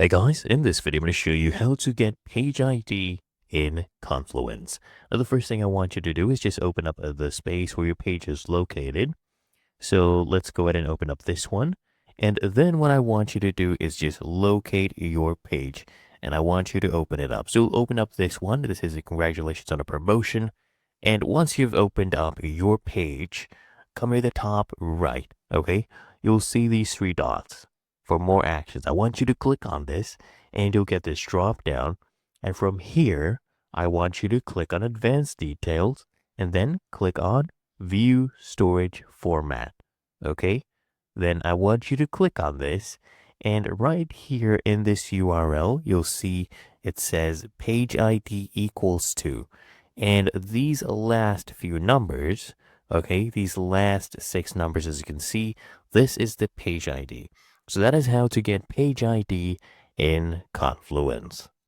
Hey guys, in this video I'm going to show you how to get page ID in Confluence. Now the first thing I want you to do is just open up the space where your page is located. So let's go ahead and open up this one. And then what I want you to do is just locate your page. And I want you to open it up. So open up this one. This is a congratulations on a promotion. And once you've opened up your page, come to the top right, okay? You'll see these three dots. For more actions, I want you to click on this and you'll get this drop down. And from here, I want you to click on Advanced Details and then click on View Storage Format. Okay? Then I want you to click on this. And right here in this URL, you'll see it says page ID equals to. And these last few numbers, okay, these last 6 numbers, as you can see, this is the page ID. So that is how to get page ID in Confluence.